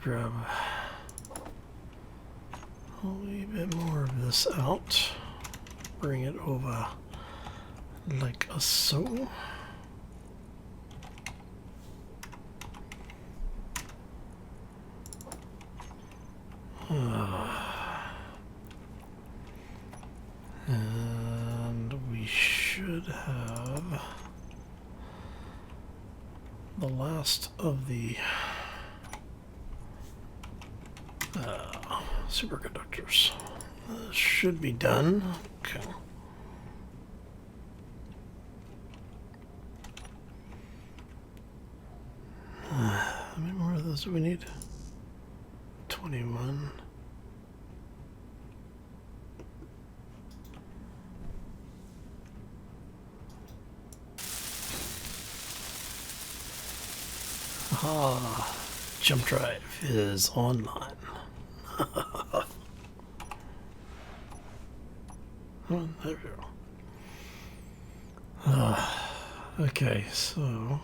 grab a wee bit more of this out. Bring it over like so. And we should have the last of the superconductors. This should be done. Okay. How many more of those do we need? 21. Ah, Jumpdrive is online. Oh, there we go. Okay, so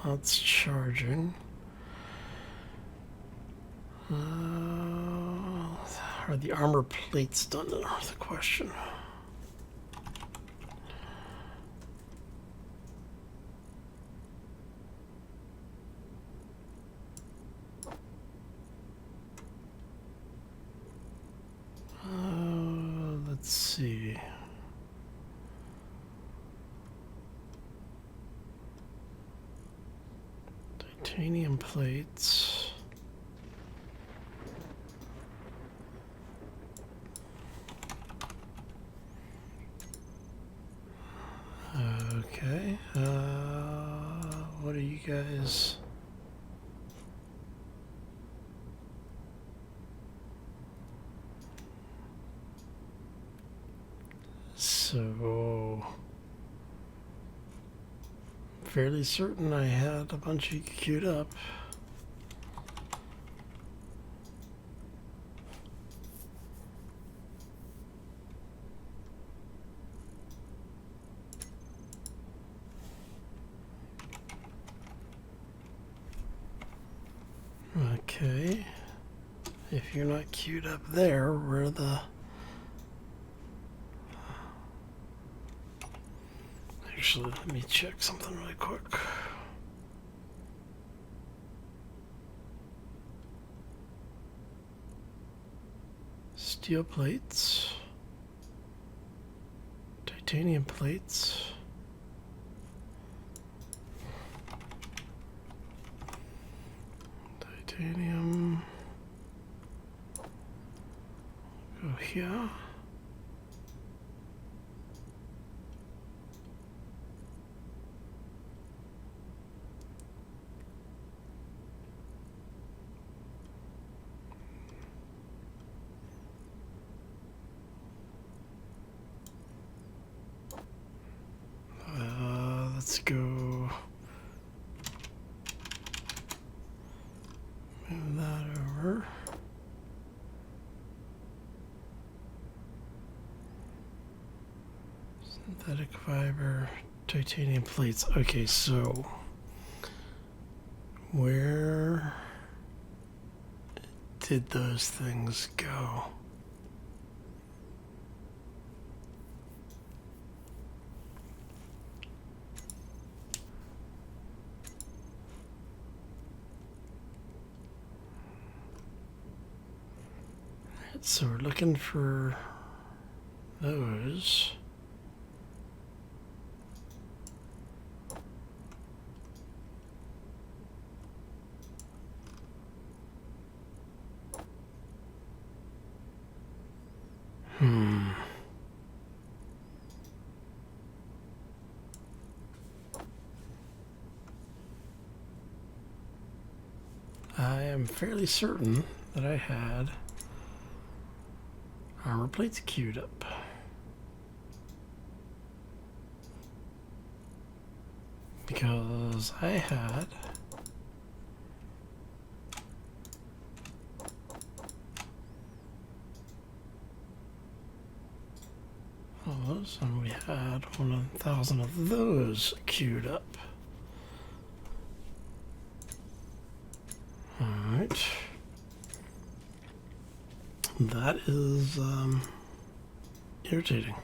that's charging. Are the armor plates done? Is the question. Let's see. Titanium plates. Okay. What are you guys? So, fairly certain I had a bunch of you queued up. Okay. If you're not queued up there, where the... Actually, let me check something really quick. Steel plates. Titanium plates. Titanium. Go here. Let's go move that over. Synthetic fiber, titanium plates. Okay, so where did those things go? So we're looking for those. I am fairly certain that I had armor plates queued up. Because I had those, and we had 1,000 of those queued up. Alright. That is irritating.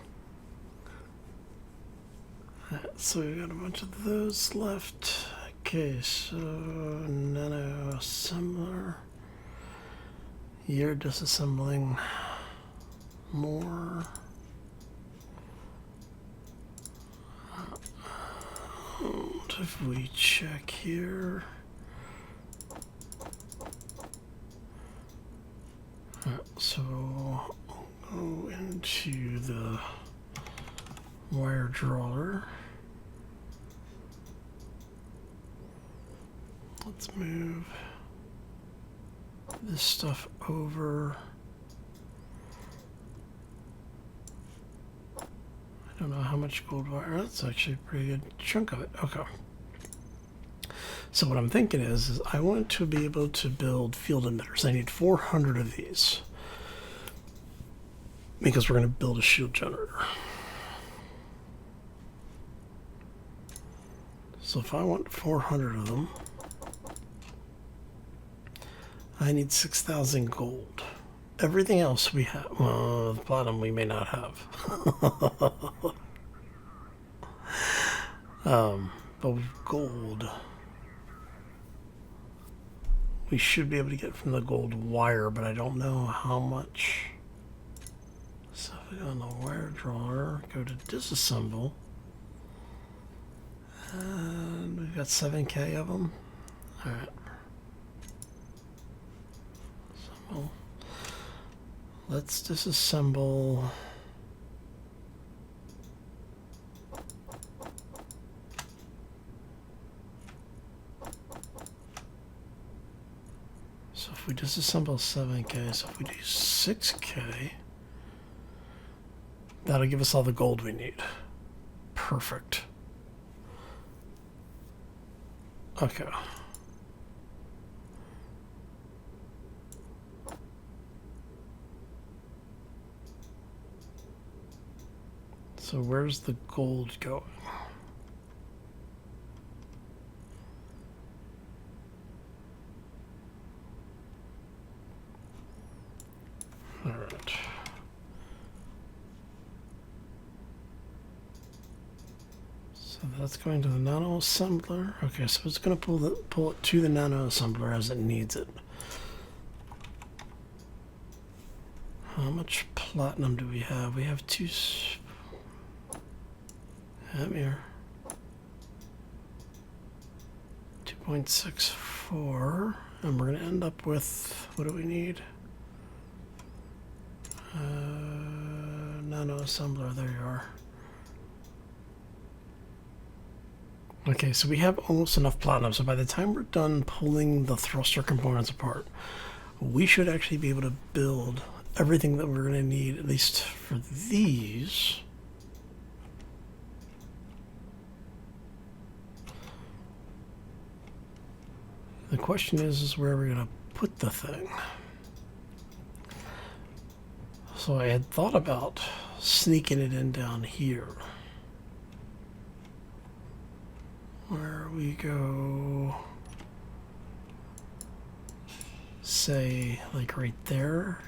So we've got a bunch of those left. Okay, so nano assembler. You're disassembling more. If we check here, so go into the wire drawer. Let's move this stuff over. I don't know how much gold wire. That's actually a pretty good chunk of it. Okay. So what I'm thinking is I want to be able to build field emitters. I need 400 of these because we're going to build a shield generator. So if I want 400 of them, I need 6,000 gold. Everything else we have, well, the platinum we may not have. But with gold, we should be able to get from the gold wire, but I don't know how much. So if we go on the wire drawer, go to disassemble, and we've got 7K of them. All right. So let's disassemble. So if we disassemble 7K, so if we do 6K, that'll give us all the gold we need. Perfect. Okay. So where's the gold going? All right. So that's going to the nano assembler. Okay, so it's going to pull it to the nano assembler as it needs it. How much platinum do we have? We have two. Come here. 2.64, and we're going to end up with, what do we need? Nano assembler, there you are. Okay, so we have almost enough platinum, so by the time we're done pulling the thruster components apart, we should actually be able to build everything that we're going to need, at least for these. The question is where we're going to put the thing. So I had thought about sneaking it in down here. Where we go, say, like right there.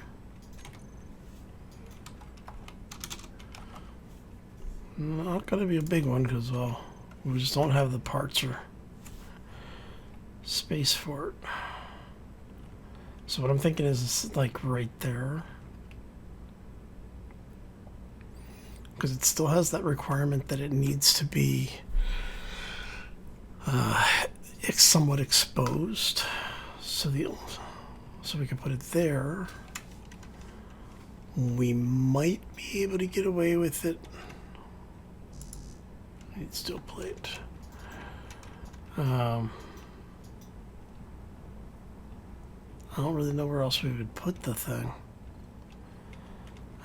Not going to be a big one because, well, we just don't have the parts or space for it. So what I'm thinking is like right there, because it still has that requirement that it needs to be it's somewhat exposed, so we can put it there. We might be able to get away with it. Need steel plate. I don't really know where else we would put the thing.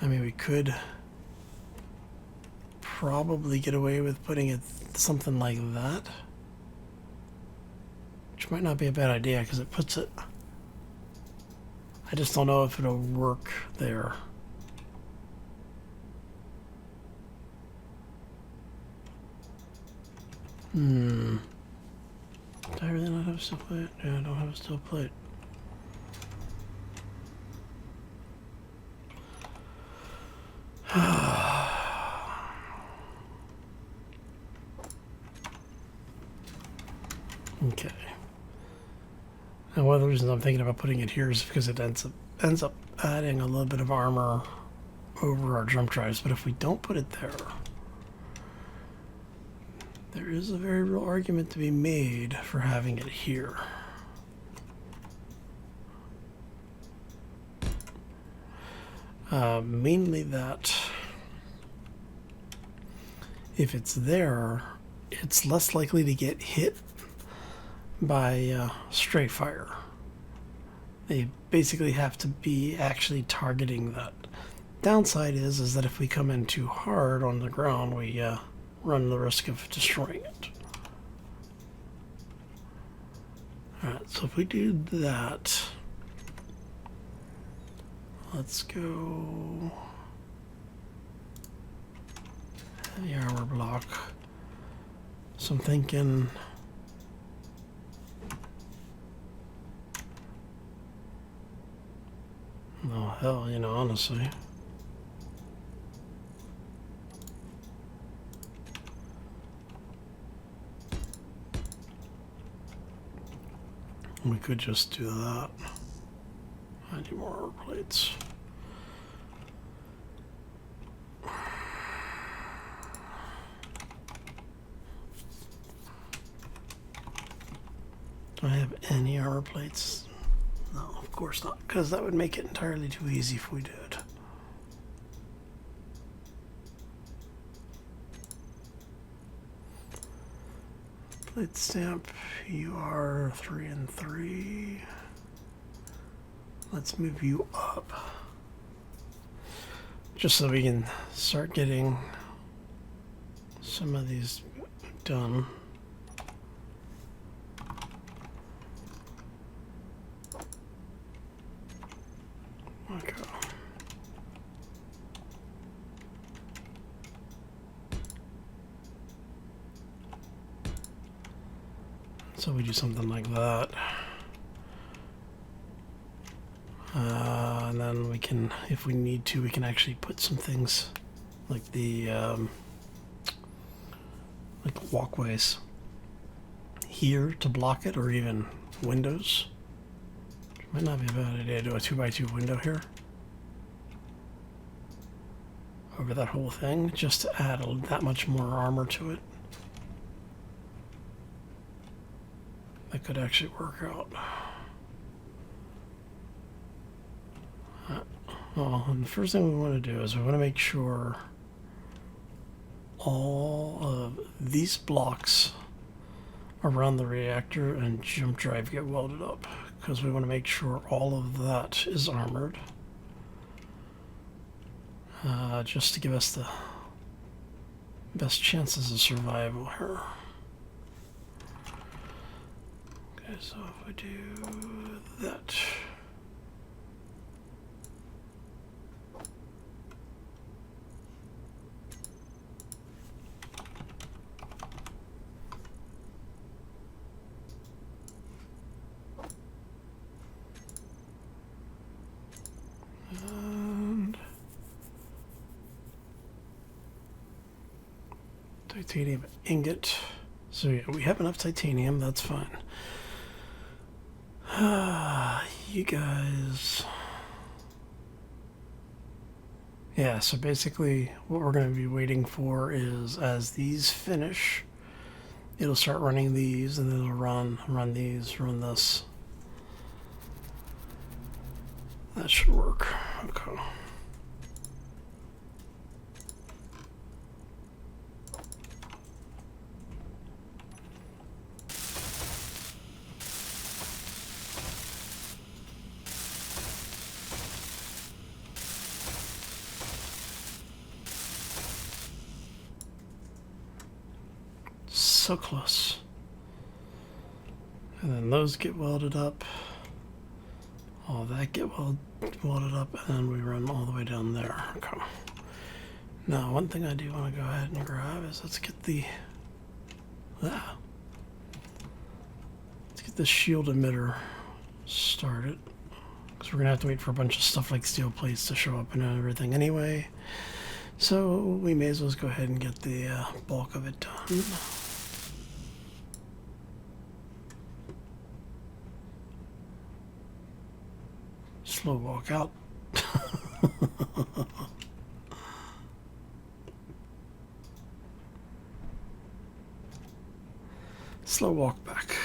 I mean, we could probably get away with putting it something like that, which might not be a bad idea because it puts it, I just don't know if it'll work there. Do I really not have a steel plate? Yeah, I don't have a steel plate. And one of the reasons I'm thinking about putting it here is because it ends up adding a little bit of armor over our jump drives. But if we don't put it there, there is a very real argument to be made for having it here. Mainly that if it's there, it's less likely to get hit by stray fire. They basically have to be actually targeting that. Downside is that if we come in too hard on the ground, we run the risk of destroying it. Alright, so if we do that, let's go heavy armor block. So I'm thinking oh hell, you know, honestly. We could just do that. I need more armor plates. Do I have any armor plates? No, of course not, because that would make it entirely too easy if we did. Plate stamp, you are 3 and 3. Let's move you up. Just so we can start getting some of these done. Okay. So we do something like that. And then we can, if we need to, we can actually put some things like the like walkways here to block it, or even windows. Might not be a bad idea to do a 2x2 window here over that whole thing, just to add that much more armor to it. That could actually work out. Well, and the first thing we want to do is we want to make sure all of these blocks around the reactor and jump drive get welded up, because we want to make sure all of that is armored, just to give us the best chances of survival here. Okay, so if we do that, and titanium ingot. So yeah, we have enough titanium, that's fine. You guys. Yeah, so basically what we're going to be waiting for is, as these finish, it'll start running these, and then it'll run these, run this. That should work. Okay. So close. And then those get welded up. All that get welded up, and then we run all the way down there. Okay. Now, one thing I do want to go ahead and grab is let's get the shield emitter started, because we're gonna have to wait for a bunch of stuff like steel plates to show up and everything anyway. So we may as well go ahead and get the bulk of it done. Slow walk out. Slow walk back.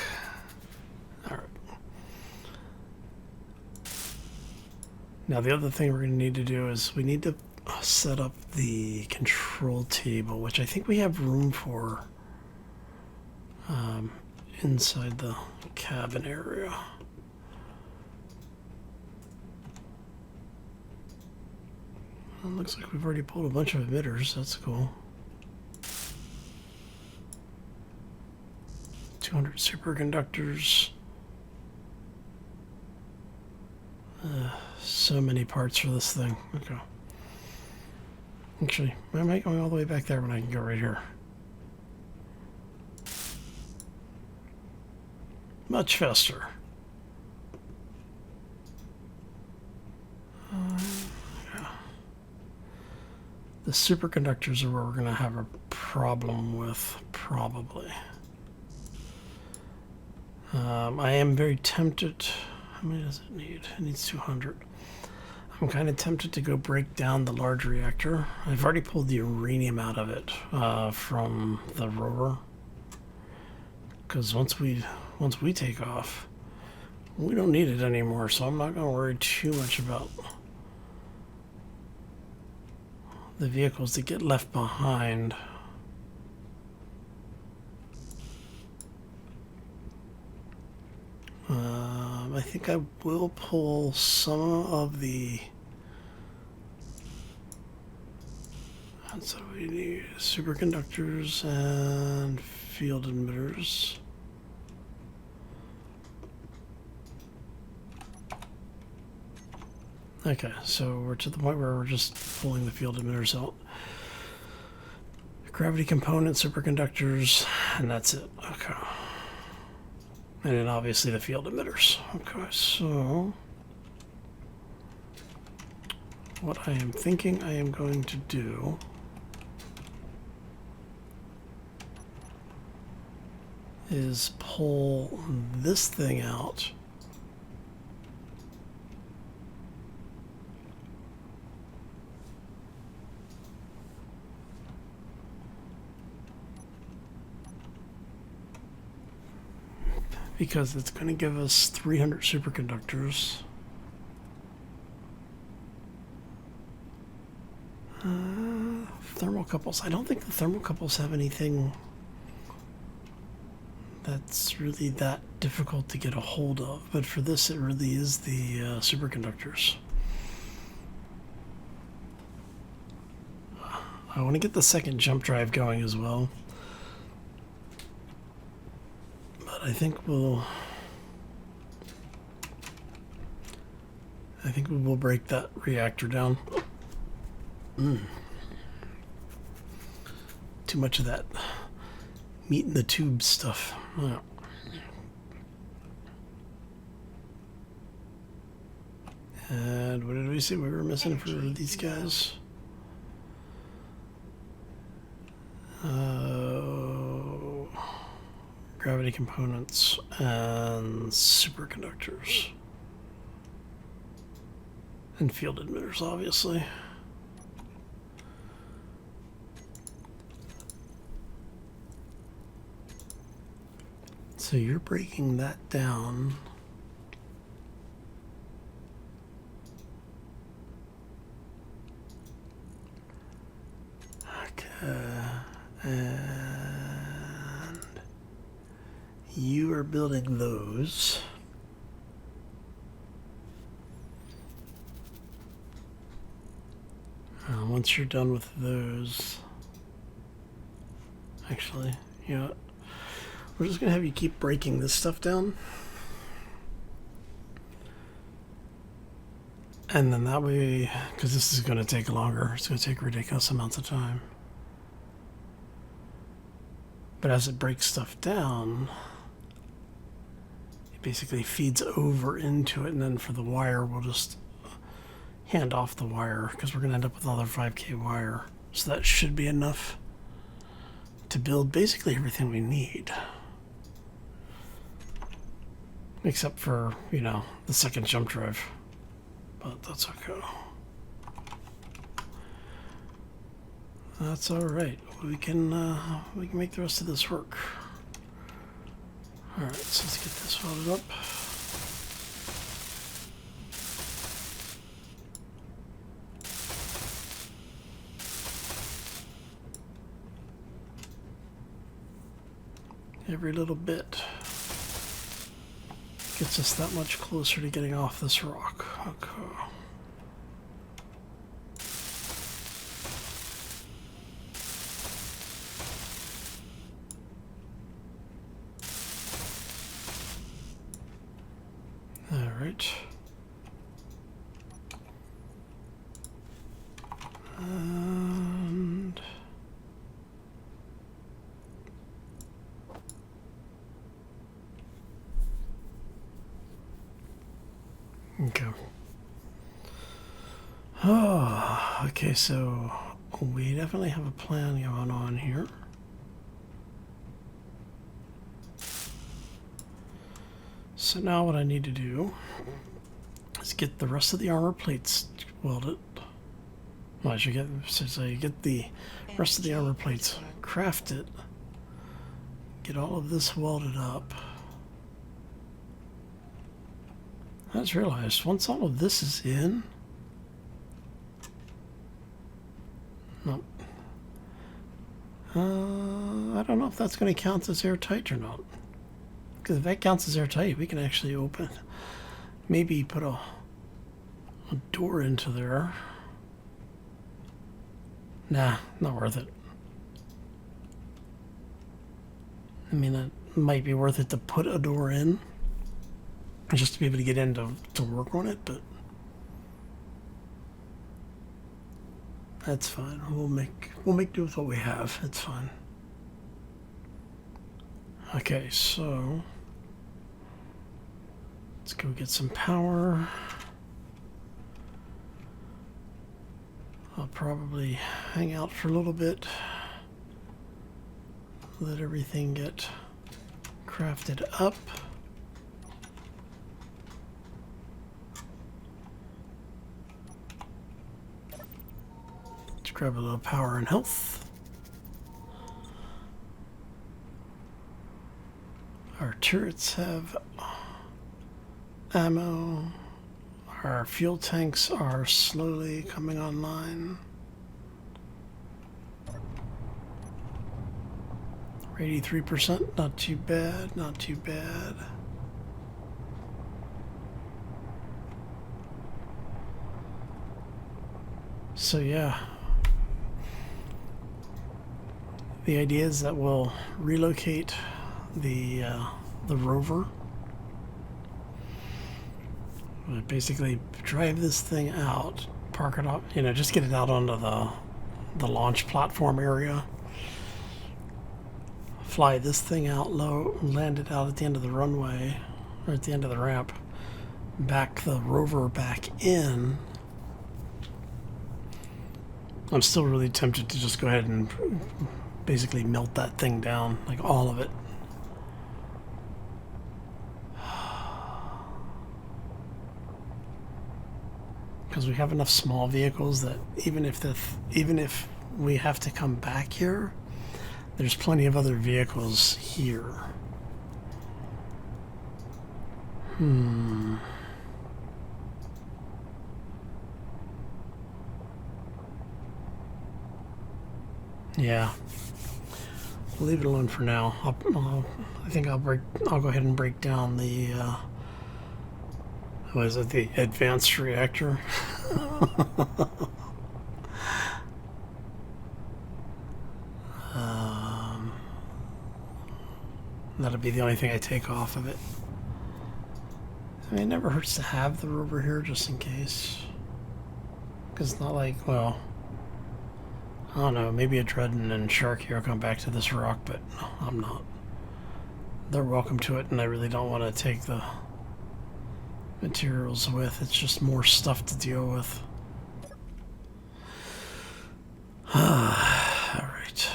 All right. Now the other thing we're going to need to do is we need to set up the control table, which I think we have room for inside the cabin area. It looks like we've already pulled a bunch of emitters. That's cool. 200 superconductors. So many parts for this thing. Okay. Actually, why am I going all the way back there when I can go right here? Much faster. Yeah. The superconductors are where we're going to have a problem with, probably. I am very tempted. How many does it need? It needs 200. I'm kind of tempted to go break down the large reactor. I've already pulled the uranium out of it from the rover. Because once we take off, we don't need it anymore, so I'm not going to worry too much about the vehicles that get left behind. I think I will pull some of the... That's what we need. Superconductors and field emitters. Okay, so we're to the point where we're just pulling the field emitters out. Gravity component, superconductors, and that's it. Okay. And then obviously the field emitters. Okay, so what I am thinking I am going to do is pull this thing out. Because it's going to give us 300 superconductors. Thermocouples. I don't think the thermocouples have anything that's really that difficult to get a hold of. But for this, it really is the superconductors. I want to get the second jump drive going as well. I think we will break that reactor down. Too much of that meat in the tube stuff. Yeah. And what did we say we were missing for these guys? Gravity components and superconductors. And field emitters, obviously. So you're breaking that down. Okay. And you are building those. Once you're done with those, actually, you know what? We're just gonna have you keep breaking this stuff down, and then that way, because this is gonna take longer, it's gonna take ridiculous amounts of time. But as it breaks stuff down, it basically feeds over into it, and then for the wire, we'll just hand off the wire, because we're going to end up with another 5K wire. So that should be enough to build basically everything we need. Except for, you know, the second jump drive. but that's okay. That's all right. We can make the rest of this work. All right, so let's get this welded up. Every little bit gets us that much closer to getting off this rock. Okay. All right. And okay. Oh, okay, so we definitely have a plan going on here. So now what I need to do is get the rest of the armor plates welded. Well, I should get, so you get the rest of the armor plates crafted. Get all of this welded up. I just realized once all of this is in, no, I don't know if that's going to count as airtight or not. Because if that counts as airtight, we can actually open, maybe put a door into there. Nah, not worth it. I mean, it might be worth it to put a door in, just to be able to get in to work on it, but that's fine. We'll make do with what we have. It's fine. Okay, so let's go get some power. I'll probably hang out for a little bit. Let everything get crafted up. Let's grab a little power and health. Our turrets have ammo. Our fuel tanks are slowly coming online. We're 83%, not too bad, not too bad. So yeah, the idea is that we'll relocate the rover. We'll basically drive this thing out, park it up, you know, just get it out onto the launch platform area. Fly this thing out low, land it out at the end of the runway, or at the end of the ramp, back the rover back in. I'm still really tempted to just go ahead and basically melt that thing down, like all of it. Because we have enough small vehicles that even if we have to come back here, there's plenty of other vehicles here. Yeah. We'll leave it alone for now. I think I'll go ahead and break down the what is it? The advanced reactor. That'll be the only thing I take off of it. I mean, it never hurts to have the rover here just in case. Because it's not like, well, I don't know, maybe a Dreadnought and Shark here will come back to this rock, but no, I'm not. They're welcome to it, and I really don't want to take the materials with. It's just more stuff to deal with. Alright.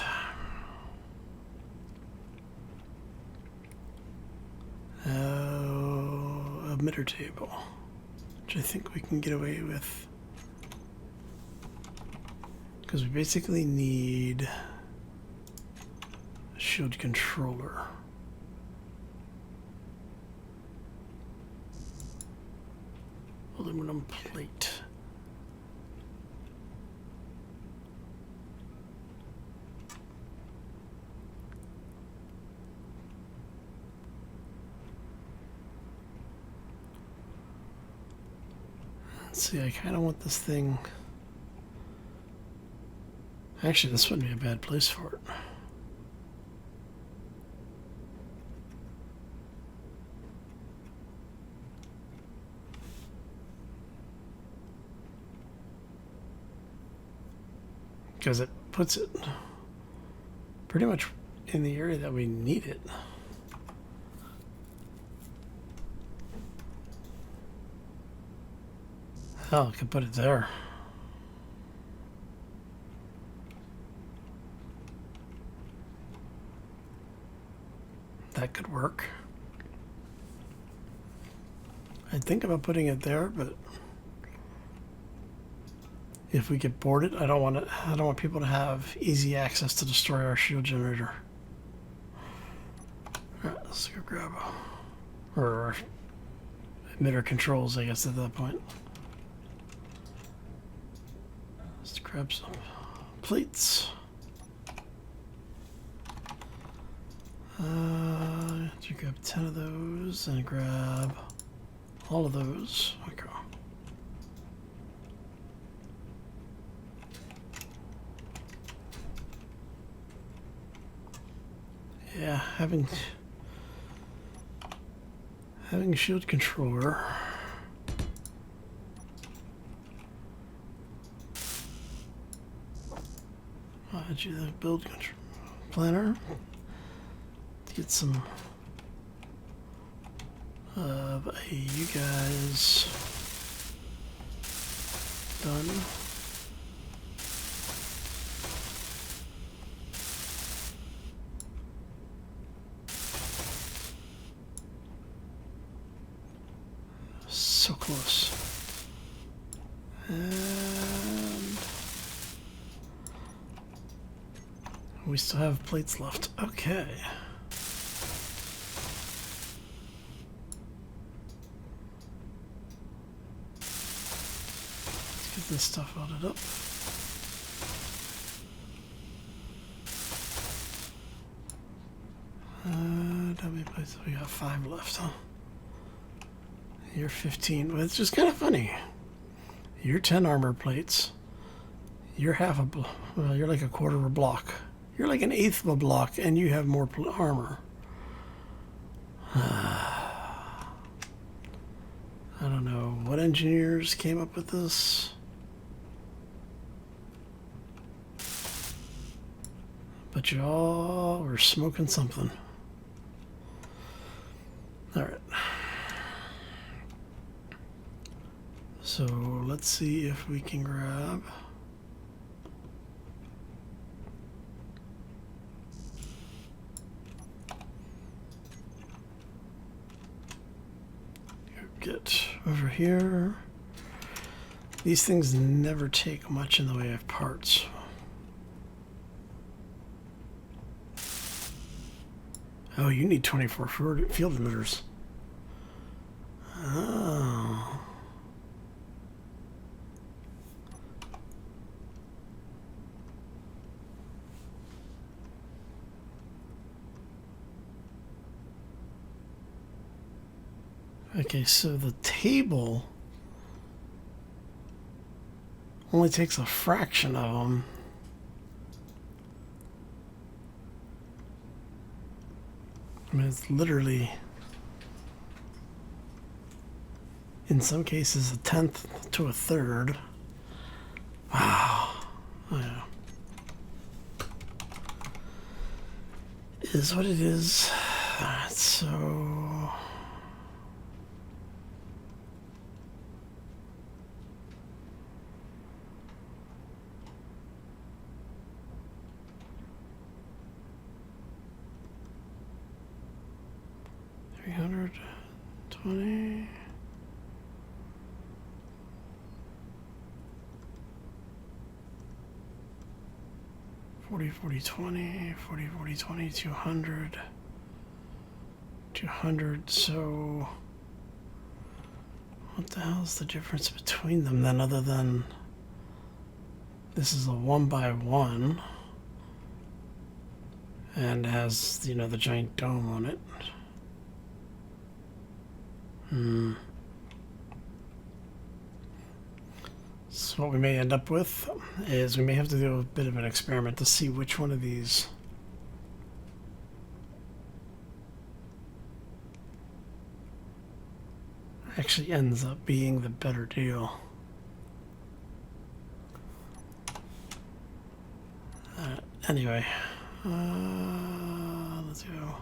Emitter table. which I think we can get away with. Because we basically need a shield controller. Aluminum plate. Let's see, I kind of want this thing. Actually, this wouldn't be a bad place for it. Because it puts it pretty much in the area that we need it. Hell, I could put it there. That could work. I'd think about putting it there, but if we get boarded, I don't want people to have easy access to destroy our shield generator. Alright, let's go grab or emitter controls, I guess, at that point. Let's grab some plates. To grab 10 of those and grab all of those. Okay. Yeah, having a shield controller. I'll do the build planner to get some of you guys done. So close. And we still have plates left. Okay. Let's get this stuff loaded up. How many plates? We got 5 left, huh? You're 15. Well, it's just kind of funny. You're 10 armor plates. You're half a. Well, you're like a quarter of a block. You're like an eighth of a block, and you have more armor. I don't know what engineers came up with this. But y'all were smoking something. All right. So let's see if we can grab. Get over here. These things never take much in the way of parts. Oh, you need 24 field emitters. Oh. Okay, so the table only takes a fraction of them. I mean, it's literally, in some cases, a tenth to a third. Wow. Oh, yeah. Is what it is. Alright, so... $320. 40, 40, 20, 40, 40, 20, 200, 200. So what the hell is the difference between them then, other than this is a 1x1 and has, you know, the giant dome on it. So what we may end up with is we may have to do a bit of an experiment to see which one of these actually ends up being the better deal. Anyway, let's go.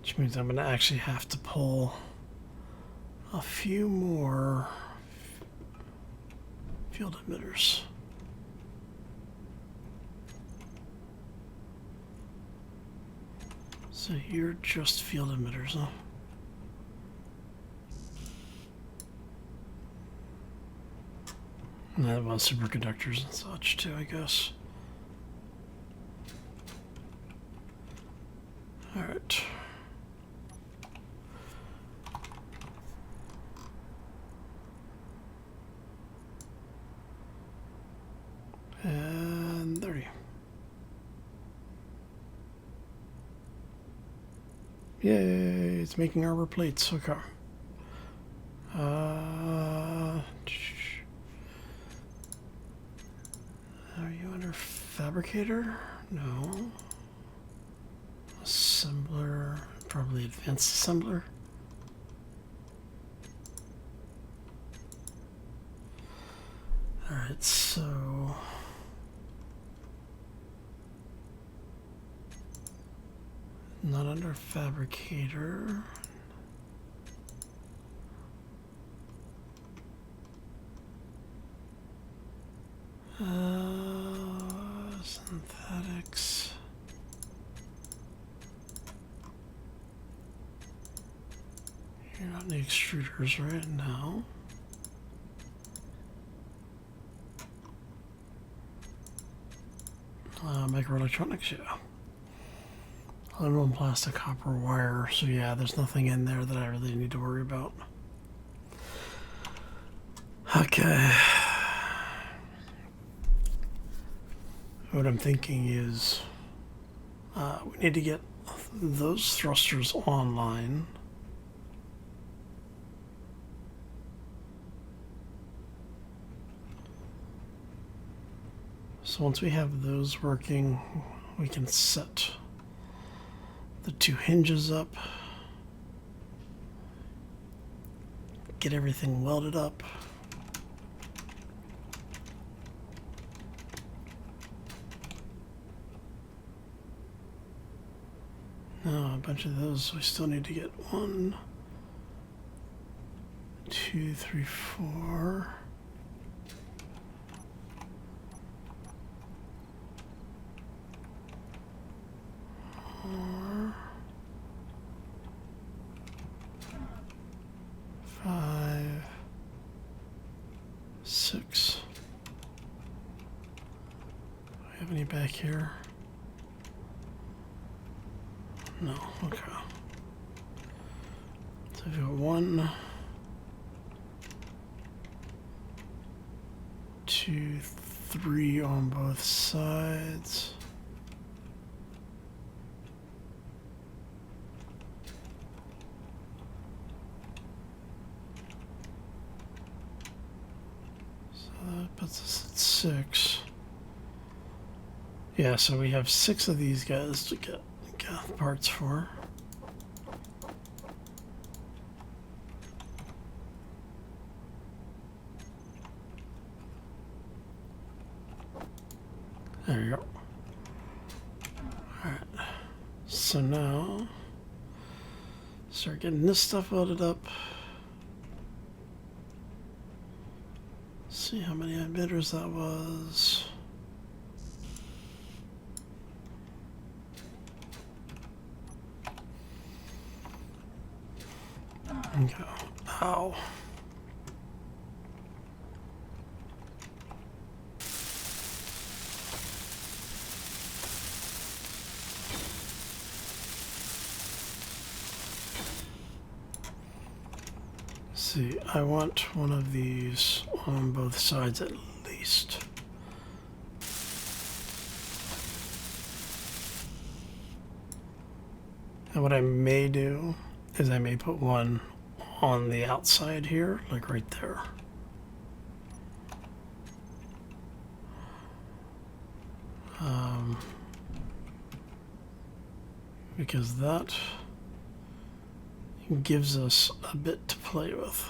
Which means I'm going to actually have to pull a few more field emitters. So you're just field emitters, huh? And that was superconductors and such too, I guess. All right. And 30. Yay, it's making armor plates. Okay. Are you under fabricator? No. Assembler, probably advanced assembler. Alright, so not under fabricator. Synthetics. You're not in the extruders right now. Microelectronics, yeah. Aluminum, plastic, copper, wire. So yeah, there's nothing in there that I really need to worry about. Okay. What I'm thinking is we need to get those thrusters online. So once we have those working, we can set the two hinges up, get everything welded up. Now a bunch of those, we still need to get 1, 2, 3, 4. 5, 6. Do we have any back here? No, okay. So we've got 1, 2, 3 on both sides. That puts us at 6. Yeah, so we have 6 of these guys to get parts for. There you go. Alright. So now, start getting this stuff loaded up. See how many emitters that was. And go. Ow. see, I want one of these on both sides at least. And what I may do is I may put one on the outside here, like right there. Because that gives us a bit to play with.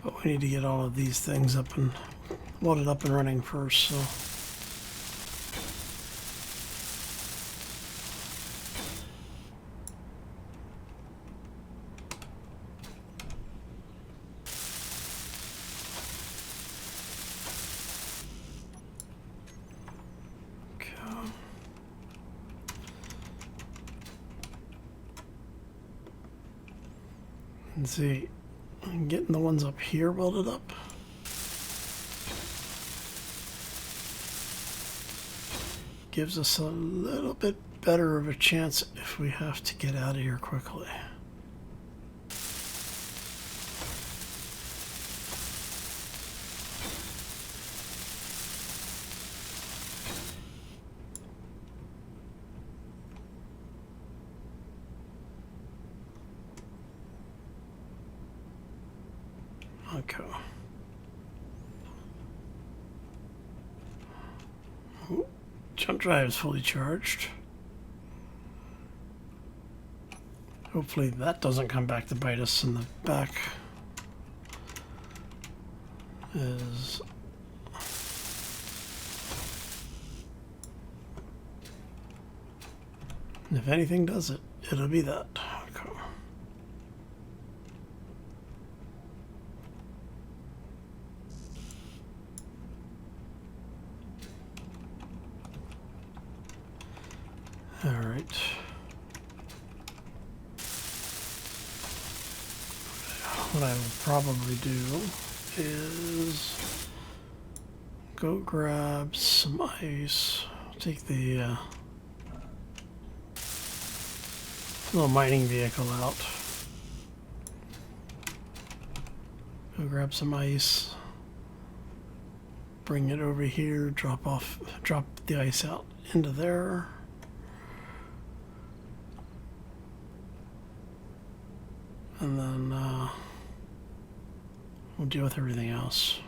But we need to get all of these things up and welded up and running first, so. And see, I'm getting the ones up here welded up. Gives us a little bit better of a chance if we have to get out of here quickly. Okay. Ooh, jump drive is fully charged. Hopefully that doesn't come back to bite us in the back. Is if anything does it, it'll be that. Okay. All right. What I will probably do is go grab some ice. Take the little mining vehicle out. Go grab some ice. Bring it over here. Drop the ice out into there. And then we'll deal with everything else.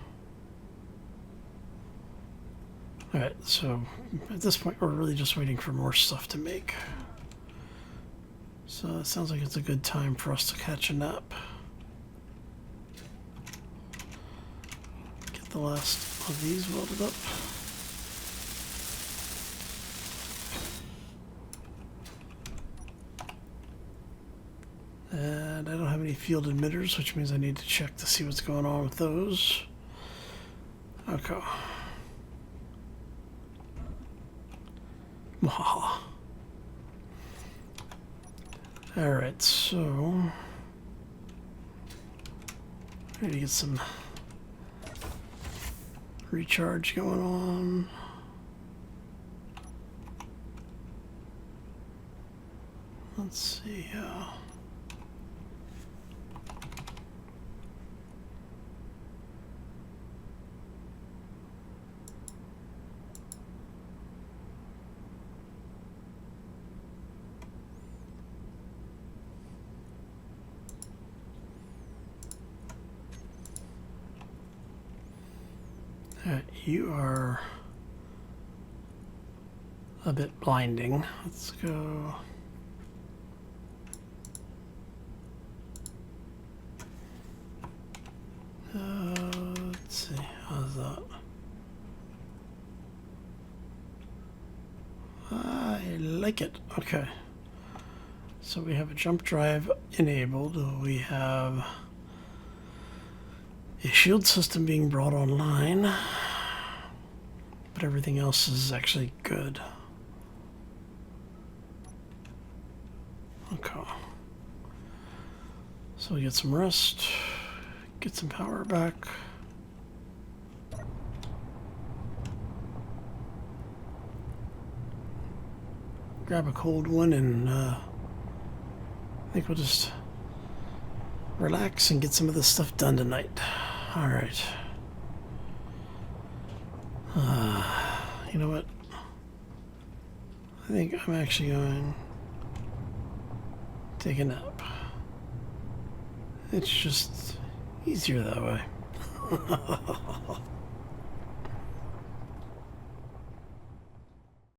Alright, so at this point we're really just waiting for more stuff to make. So it sounds like it's a good time for us to catch a nap. Get the last of these welded up. And I don't have any field emitters, which means I need to check to see what's going on with those. Okay. Wow. Alright, so I need to get some recharge going on. Let's see how. You are a bit blinding. Let's go. Let's see. How's that? I like it. Okay. So we have a jump drive enabled. We have a shield system being brought online. But everything else is actually good. Okay. So we get some rest, get some power back. Grab a cold one and I think we'll just relax and get some of this stuff done tonight. All right. You know what? I think I'm actually going to take a nap. It's just easier that way.